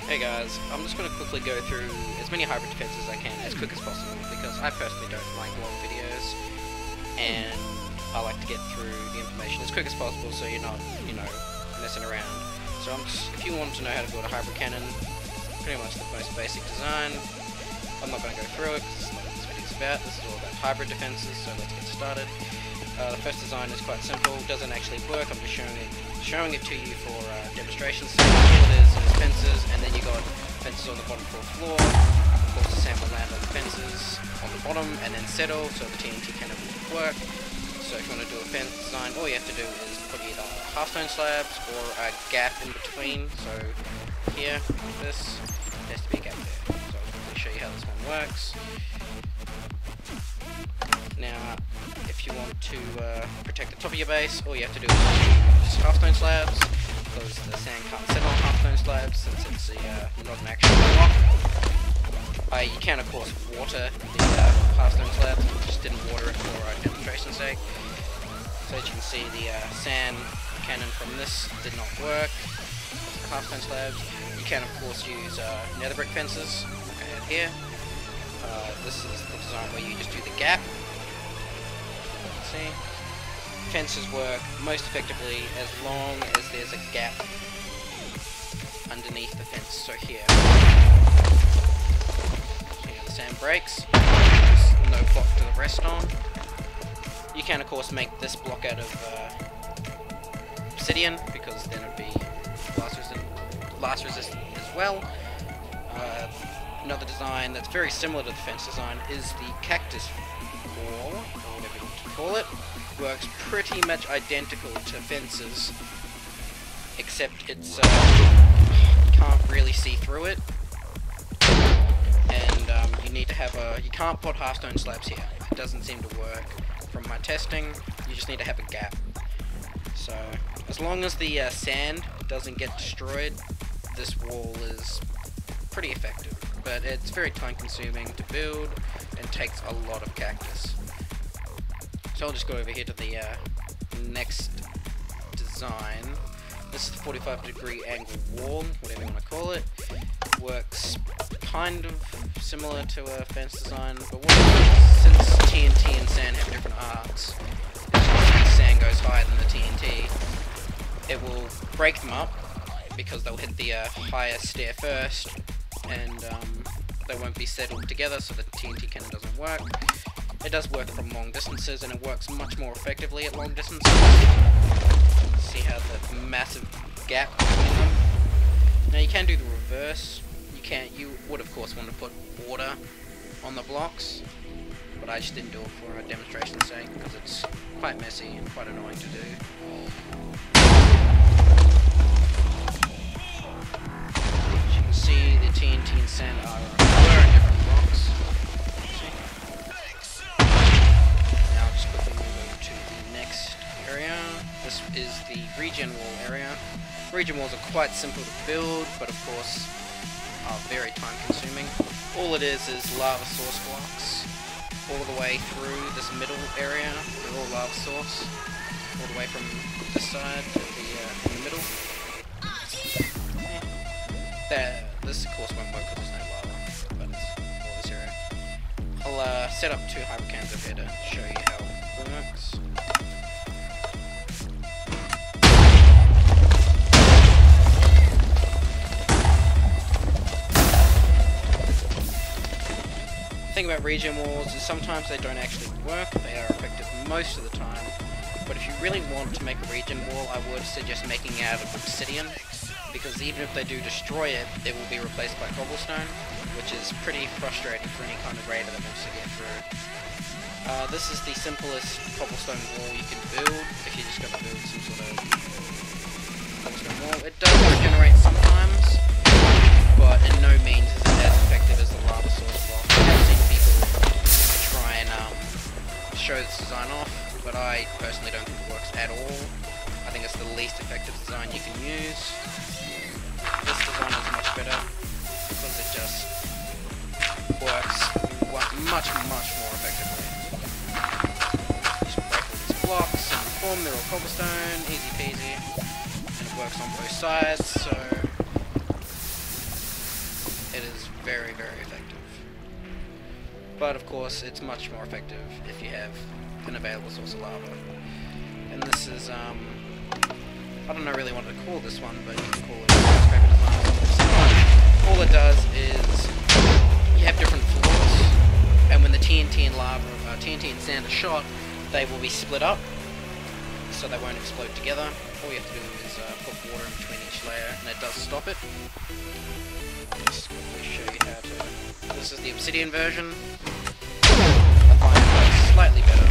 Hey guys, I'm just going to quickly go through as many hybrid defenses as I can as quick as possible, because I personally don't like long videos and I like to get through the information as quick as possible so you're not, messing around. So if you want to know how to build a hybrid cannon, pretty much the most basic design. I'm not going to go through it because it's not what this video is about. This is all about hybrid defenses, so let's get started. The first design is quite simple, doesn't actually work, I'm just showing it to you for demonstration. So all it is fences, and then you got fences on the bottom floor. Of course the sample land on the fences on the bottom and then settle so the TNT cannon will work. So if you want to do a fence design, all you have to do is put either half-stone slabs or a gap in between. So here, like this, there has to be a gap there. So I'll quickly show you how this one works. Now, if you want to protect the top of your base, all you have to do is use half-stone slabs, because the sand can't sit on half-stone slabs since it's not an actual block. You can of course water the half-stone slabs, just didn't water it for demonstration's sake. So as you can see, the sand cannon from this did not work. Half-stone slabs. You can of course use nether brick fences, like I have here. This is the design where you just do the gap. See? Fences work most effectively as long as there's a gap underneath the fence. So here the sand breaks, there's no block to the rest on. You can of course make this block out of obsidian, because then it would be blast resistant as well. Another design that's very similar to the fence design is the cactus wall, or whatever you want to call it. Works pretty much identical to fences, except it's you can't really see through it, and you need to have you can't put half-stone slabs here. It doesn't seem to work from my testing. You just need to have a gap. So as long as the sand doesn't get destroyed, this wall is pretty effective, but it's very time consuming to build and takes a lot of cactus. So I'll just go over here to the next design. This is the 45-degree angle wall, whatever you want to call it. Works kind of similar to a fence design, but since TNT and sand have different arcs, if sand goes higher than the TNT, it will break them up, because they'll hit the higher stair first, and they won't be settled together, so the TNT cannon doesn't work. It does work from long distances, and it works much more effectively at long distances. See how the massive gap between them. Now you can do the reverse. You would of course want to put border on the blocks, but I just didn't do it for a demonstration's sake, because it's quite messy and quite annoying to do. As you can see, the TNT and sand are different blocks. Now I'll just quickly move over to the next area. This is the regen wall area. Regen walls are quite simple to build, but of course are very time consuming. All it is lava source blocks all the way through this middle area. They're all lava source, all the way from this side to the in the middle. This of course won't work because there's no lava, but it's all this area. I'll set up 2 hybrid cannons over here to show you how it works. The thing about regen walls is sometimes they don't actually work. They are effective most of the time, but if you really want to make a regen wall, I would suggest making it out of obsidian, because even if they do destroy it, it will be replaced by cobblestone, which is pretty frustrating for any kind of raider that wants to get through. This is the simplest cobblestone wall you can build if you're just going to build some sort of cobblestone wall. It does regenerate sometimes, but in no means is it as effective as the lava source block. I've seen people try and show this design off, but I personally don't think it works at all. I think it's the least effective design you can use. This design is much better, because it just works much more effectively. Just break all these blocks and form they're all cobblestone, easy peasy, and it works on both sides, so very, very effective. But of course, it's much more effective if you have an available source of lava. And this is, I don't know really what to call this one, but you can call it a all it does is you have different floors, and when the TNT and lava, TNT and sand are shot, they will be split up, so they won't explode together. All you have to do is put water in between each layer, and it does stop it. Just quickly show you how to. This is the obsidian version. I find it slightly better,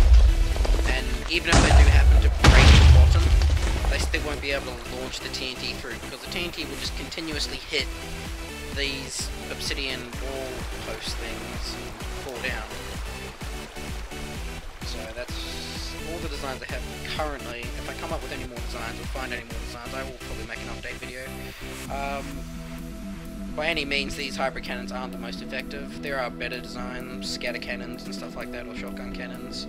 and even if they do happen to break the bottom, they still won't be able to launch the TNT through, because the TNT will just continuously hit these obsidian wall post things and fall down. So that's all the designs I have currently. If I come up with any more designs or find any more designs, I will probably make an update video. By any means, these hybrid cannons aren't the most effective. There are better designs, scatter cannons and stuff like that, or shotgun cannons.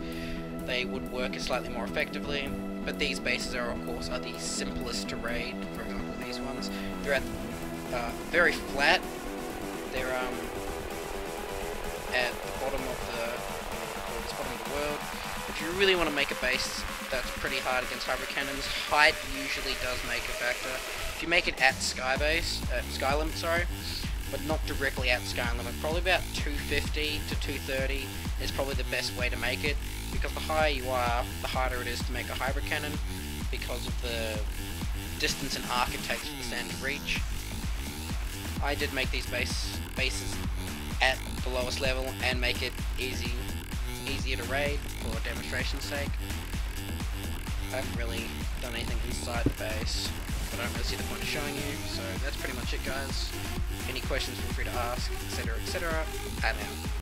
They would work slightly more effectively, but these bases are, of course, the simplest to raid. For example, these ones. They're at very flat. They're at the bottom of the world. If you really want to make a base that's pretty hard against hybrid cannons, height usually does make a factor. If you make it at sky limit, sorry, but not directly at sky limit, probably about 250 to 230 is probably the best way to make it, because the higher you are, the harder it is to make a hybrid cannon, because of the distance and arc it takes for the sand to reach. I did make these bases at the lowest level and make it easier to raid for demonstration's sake. I haven't really done anything inside the base, but I don't really see the point of showing you, so that's pretty much it, guys. Any questions, feel free to ask, etc, etc. I'm out.